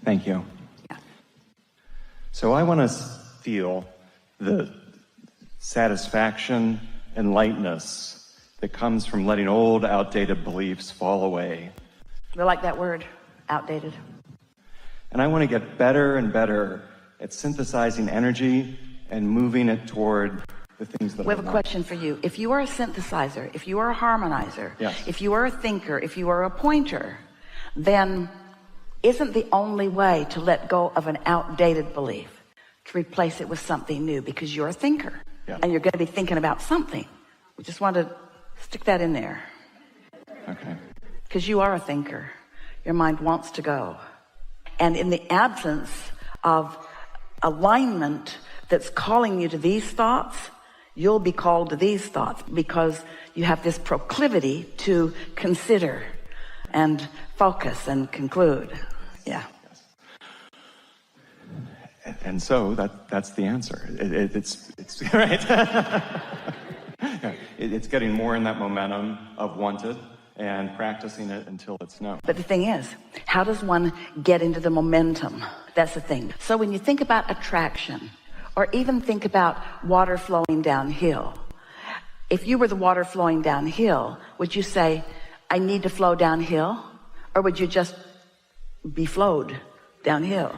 Thank you. Yeah. So I want to feel the satisfaction and lightness that comes from letting old, outdated beliefs fall away. We like that word, outdated. And I want to get better and better at synthesizing energy and moving it toward the things that we have a question for you. If you are a synthesizer, if you are a harmonizer, yes. If you are a thinker, if you are a pointer, then isn't the only way to let go of an outdated belief to replace it with something new, because you're a thinker, yeah. And you're going to be thinking about something. We just want to stick that in there. Okay. Because you are a thinker. Your mind wants to go. And in the absence of alignment that's calling you to these thoughts, you'll be called to these thoughts because you have this proclivity to consider and focus and conclude. Yeah. Yes. And so that's the answer. It's right. It's getting more in that momentum of wanted and practicing it until it's known. But the thing is, how does one get into the momentum? That's the thing. So when you think about attraction, or even think about water flowing downhill, if you were the water flowing downhill, would you say, I need to flow downhill? Or would you just be flowed downhill?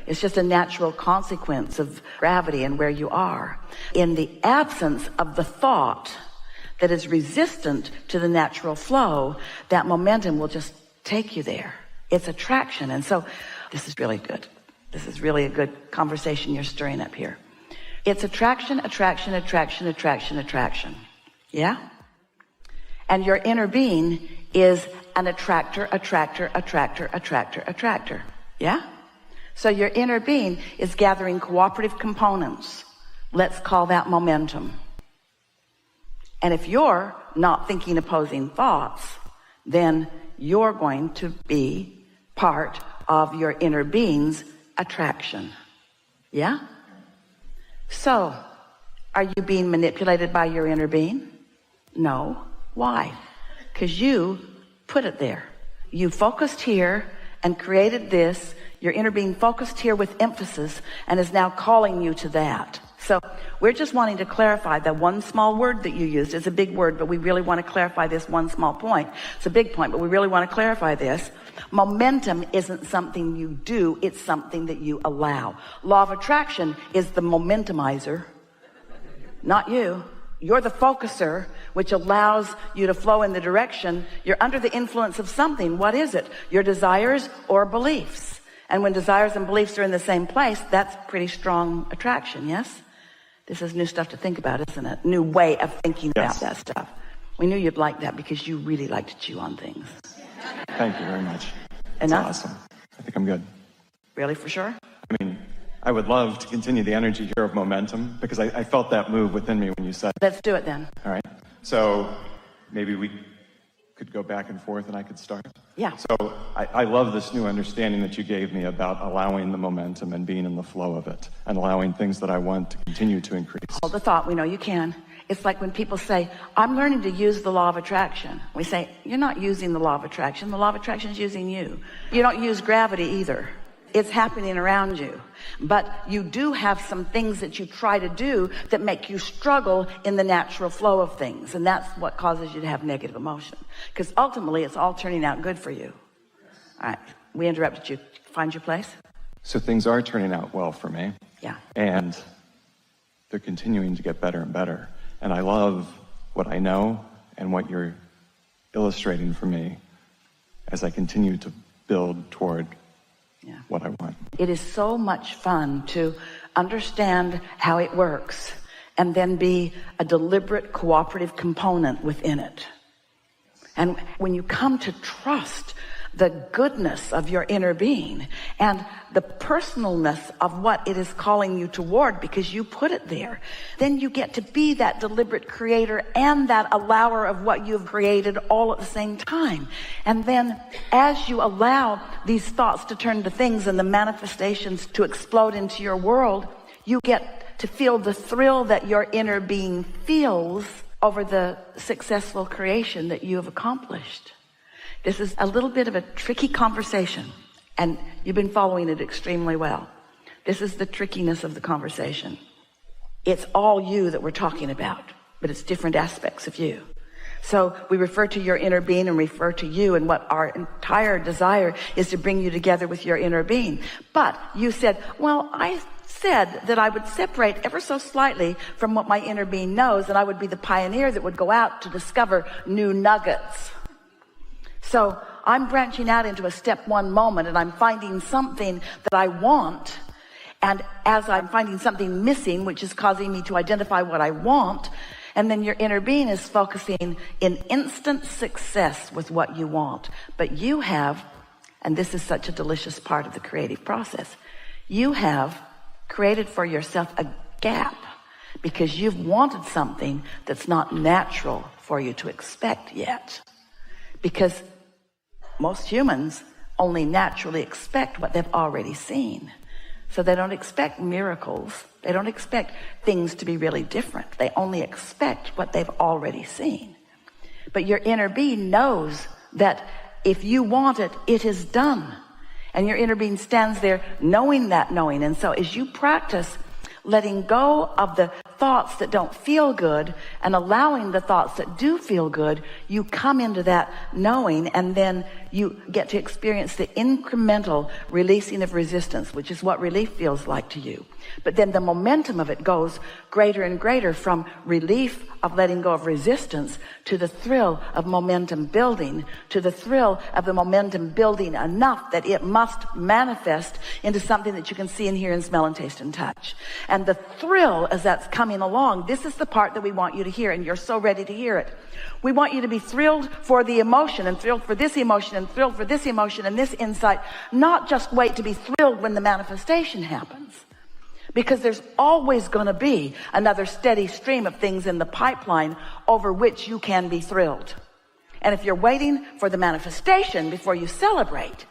It's just a natural consequence of gravity and where you are. In the absence of the thought that is resistant to the natural flow, that momentum will just take you there. It's attraction. And so this is really good. This is really a good conversation you're stirring up here. It's attraction, attraction, attraction, attraction, attraction. Yeah? And your inner being is an attractor, attractor, attractor, attractor, attractor. Yeah? So your inner being is gathering cooperative components. Let's call that momentum. And if you're not thinking opposing thoughts, then you're going to be part of your inner being's attraction. Yeah? So, are you being manipulated by your inner being? No. Why? Because you put it there. You focused here and created this. Your inner being focused here with emphasis and is now calling you to that. So we're just wanting to clarify that one small word that you used is a big word, but we really want to clarify this one small point. It's a big point, but we really want to clarify this. Momentum isn't something you do, it's something that you allow. Law of attraction is the momentumizer, not you. You're the focuser, which allows you to flow in the direction. You're under the influence of something. What is it? Your desires or beliefs. And when desires and beliefs are in the same place, that's pretty strong attraction, yes? This is new stuff to think about, isn't it? New way of thinking about that stuff. We knew you'd like that because you really like to chew on things. Thank you very much. That's Enough? awesome. I think I'm good. Really, for sure? I mean, I would love to continue the energy here of momentum because I felt that move within me when you said it. Let's do it then. All right. So maybe we could go back and forth and I could start. Yeah. So I love this new understanding that you gave me about allowing the momentum and being in the flow of it and allowing things that I want to continue to increase. Hold the thought. We know you can. It's like when people say, I'm learning to use the law of attraction. We say, you're not using the law of attraction. The law of attraction is using you. You don't use gravity either. It's happening around you. But you do have some things that you try to do that make you struggle in the natural flow of things. And that's what causes you to have negative emotion. Because ultimately, it's all turning out good for you. All right. We interrupted you. Find your place. So things are turning out well for me. Yeah. And they're continuing to get better and better. And I love what I know and what you're illustrating for me as I continue to build toward what I want. It is so much fun to understand how it works and then be a deliberate cooperative component within it. And when you come to trust the goodness of your inner being and the personalness of what it is calling you toward because you put it there, then you get to be that deliberate creator and that allower of what you've created all at the same time. And then as you allow these thoughts to turn to things and the manifestations to explode into your world, you get to feel the thrill that your inner being feels over the successful creation that you have accomplished. This is a little bit of a tricky conversation, And you've been following it extremely well. This is the trickiness of the conversation. It's all you that we're talking about, but it's different aspects of you. So we refer to your inner being and refer to you, and what our entire desire is to bring you together with your inner being. But you said, well, I said that I would separate ever so slightly from what my inner being knows, and I would be the pioneer that would go out to discover new nuggets. So I'm branching out into a step one moment, and I'm finding something that I want. And as I'm finding something missing, which is causing me to identify what I want, and then your inner being is focusing in instant success with what you want. But you have, and this is such a delicious part of the creative process, you have created for yourself a gap because you've wanted something that's not natural for you to expect yet. Because most humans only naturally expect what they've already seen. So they don't expect miracles. They don't expect things to be really different. They only expect what they've already seen. But your inner being knows that if you want it, it is done. And your inner being stands there knowing that knowing. And so as you practice letting go of the thoughts that don't feel good and allowing the thoughts that do feel good, you come into that knowing, and then you get to experience the incremental releasing of resistance, which is what relief feels like to you. But then the momentum of it goes greater and greater, from relief of letting go of resistance to the thrill of momentum building, to the thrill of the momentum building enough that it must manifest into something that you can see and hear and smell and taste and touch. And the thrill, as that's coming along, this is the part that we want you to hear, and you're so ready to hear it. We want you to be thrilled for the emotion, and thrilled for this emotion, and thrilled for this emotion and this insight, not just wait to be thrilled when the manifestation happens. Because there's always going to be another steady stream of things in the pipeline over which you can be thrilled. And if you're waiting for the manifestation before you celebrate,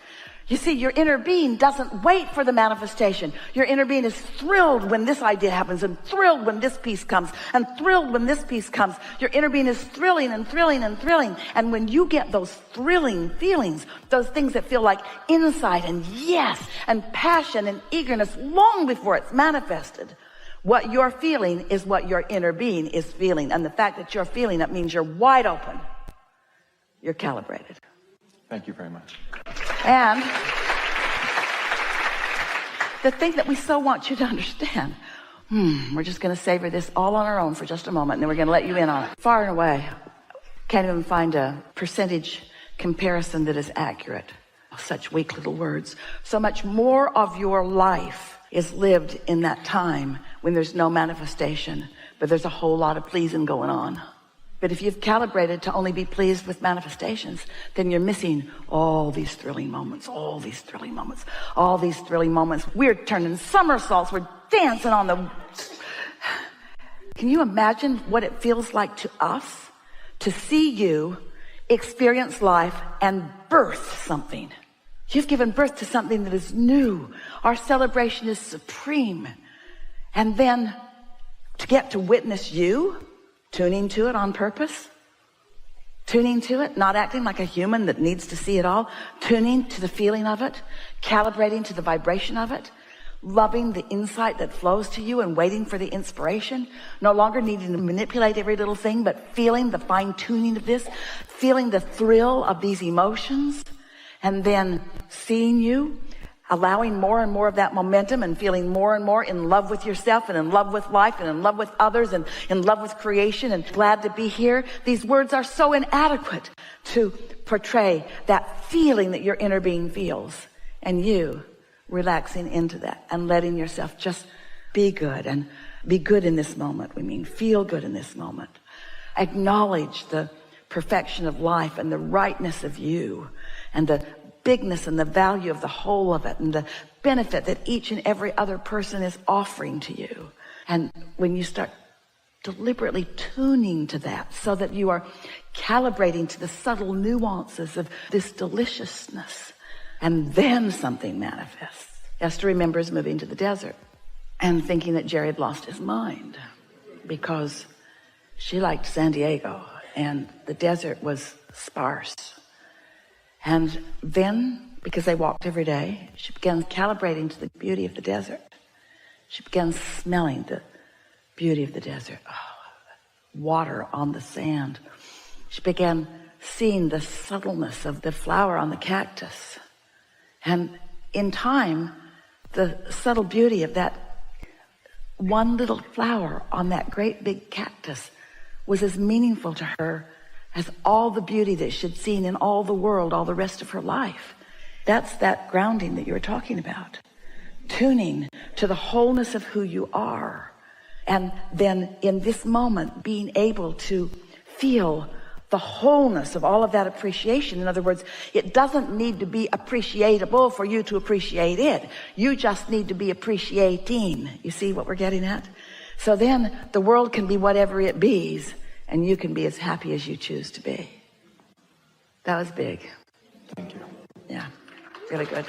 you see, your inner being doesn't wait for the manifestation. Your inner being is thrilled when this idea happens, and thrilled when this piece comes, and thrilled when this piece comes. Your inner being is thrilling and thrilling and thrilling. And when you get those thrilling feelings, those things that feel like insight and yes and passion and eagerness long before it's manifested, what you're feeling is what your inner being is feeling. And the fact that you're feeling it means you're wide open. You're calibrated. Thank you very much. And the thing that we so want you to understand, we're just going to savor this all on our own for just a moment, and then we're going to let you in on it. Far and away, can't even find a percentage comparison that is accurate. Such weak little words. So much more of your life is lived in that time when there's no manifestation, but there's a whole lot of pleasing going on. But if you've calibrated to only be pleased with manifestations, then you're missing all these thrilling moments, all these thrilling moments, all these thrilling moments. We're turning somersaults. We're dancing on the... Can you imagine what it feels like to us to see you experience life and birth something? You've given birth to something that is new. Our celebration is supreme. And then to get to witness you tuning to it on purpose, tuning to it, not acting like a human that needs to see it all, tuning to the feeling of it, calibrating to the vibration of it, loving the insight that flows to you and waiting for the inspiration, no longer needing to manipulate every little thing, but feeling the fine tuning of this, feeling the thrill of these emotions, and then seeing you, allowing more and more of that momentum and feeling more and more in love with yourself and in love with life and in love with others and in love with creation and glad to be here. These words are so inadequate to portray that feeling that your inner being feels, and you relaxing into that and letting yourself just be good and be good in this moment. We mean feel good in this moment. Acknowledge the perfection of life and the rightness of you and the bigness and the value of the whole of it and the benefit that each and every other person is offering to you. And when you start deliberately tuning to that so that you are calibrating to the subtle nuances of this deliciousness, and then something manifests. Esther remembers moving to the desert and thinking that Jerry had lost his mind because she liked San Diego and the desert was sparse. And then, because they walked every day. She began calibrating to the beauty of the desert. She began smelling the beauty of the desert. Oh, water on the sand. She began seeing the subtleness of the flower on the cactus. And in time, the subtle beauty of that one little flower on that great big cactus was as meaningful to her as all the beauty that she'd seen in all the world, all the rest of her life. That's that grounding that you were talking about. Tuning to the wholeness of who you are. And then in this moment, being able to feel the wholeness of all of that appreciation. In other words, it doesn't need to be appreciatable for you to appreciate it. You just need to be appreciating. You see what we're getting at? So then the world can be whatever it be's, and you can be as happy as you choose to be. That was big. Thank you. Yeah, really good.